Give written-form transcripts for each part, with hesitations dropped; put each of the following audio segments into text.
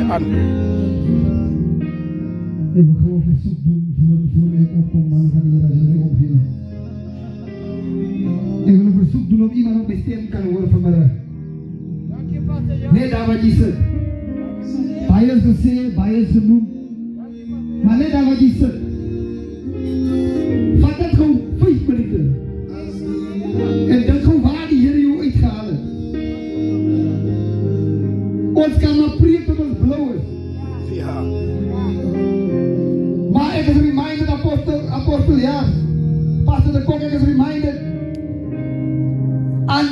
aan. Ik wil gewoon verzoek doen voor ik opkom, man van hier als jullie opvinden. Ik wil een verzoek doen of iemand op mijn stem kan horen vanmiddag. Net daar wat je zit. Baie is gesê, baie is genoemd. Maar net daar wat je zit. Vat het gewoon 5 minuten. En denk gewoon waar die Heer jou uitgehaald heeft. Ons kan maar preek tot ons blauw is. Ja. Maar ik is reminded, apostel ja. Pastor de Kok, ik is reminded. Aan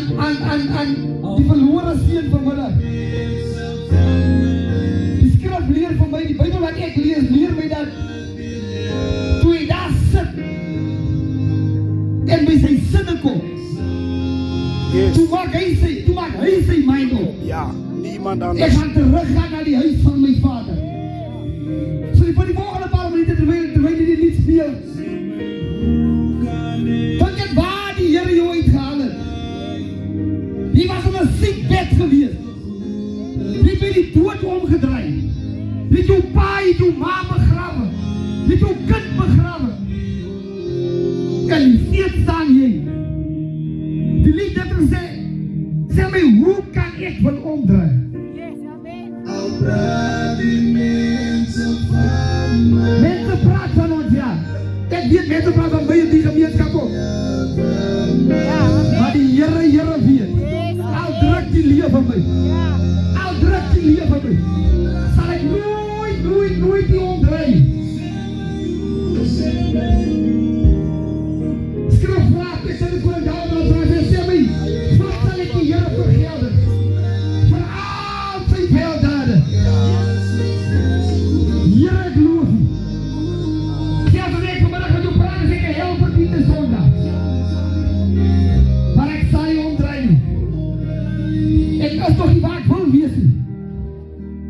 die verloren zien vanmiddag. Die skrif leer van mij, die Bijbel wat ik lees, leer mij dat. Toen je daar zit. En bij zijn zinnen komt. Yes. Toen maak hij zijn mind op. Ja, niemand anders. Ik ga teruggaan naar die huis van mijn vader. Zo voor die volgende paar minuten terwijl je dit niet speelt. Denk je waar die Heer jou uitgehaald heeft. Die was in een ziekbed geweest. Die ben die dood omgedraaid. Die jouw pa, jouw ma begraven. Die jouw kind begraven. En die steeds staan hier. Die liet dat er zei. Zeg mij, hoe kan ik van omdraaien? Mensen praten van ons, ja. Ik weet, mensen praten van mij in die gemeenschap ook. Maar die Heere weet. Al druk die lief van mij. Al druk die lief van mij. Zal ik nooit die omdraaien. Schrijf vraag, ik zal het voor een dag aan vragen. En zeg mij, wat zal ik die Heere vergelden? Voor al zijn weldaden. Heere, ik loof u. Zelfs als ik vanmiddag met u praat, is ik een heel verdiende zondag. Maar ik zal je omdraaien. Ik is toch niet waar ik wil wezen.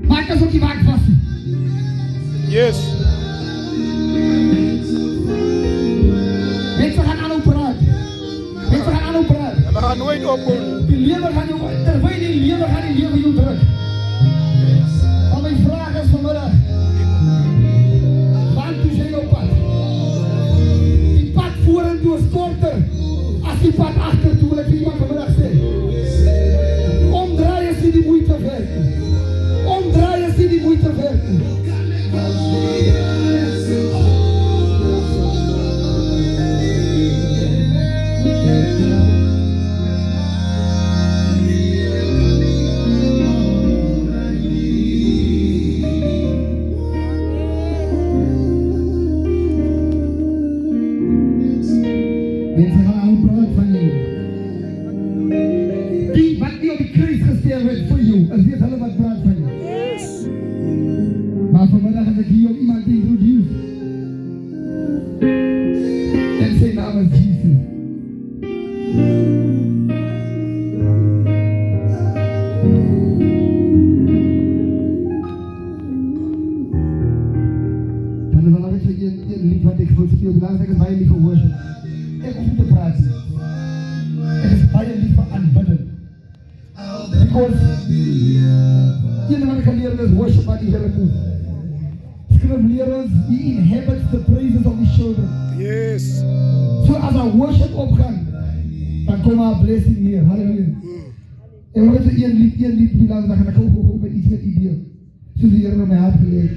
Maar ik is ook niet waar ik vast zit. Yes. Mensen gaan aan praten. Mensen gaan aan praten. En we gaan nooit ophouden. Die leeuwen gaan jou, terwijl die leeuwen gaan die leeuwen jou druk. Maar mijn vraag is vanmiddag. Waar toe zijn jouw pad? Die pad voeren is korter. Als die pad achter toe, wil ik iemand vanmiddag zeggen. Omdraaien is niet die moeite werken. Omdraaien is niet die moeite werken. Mensen gaan aan praten van jou. Die wat die op die kruis gesteld werd voor jou, als weet hulle wat praat van jou. Yes. Maar vanmiddag als ik hier op iemand introduce. En zijn naam is Jesus. Dan is al een lied wat ik wil spelen. Daarom is bij lief voor worship. Ik hoef niet te praten. Het is bij lief voor aanbidden. Because you wat ik geleerd is worship wat die Heer doet. Skrif leer ons, he inhabits the praises of his children. Yes. So as I worship opgaan, dan komt our blessing neer. Halleluja. En wat is een lied, wie lang, dan ga ik ook met iets met idee. Zoals de Heer in mijn hart geleerd.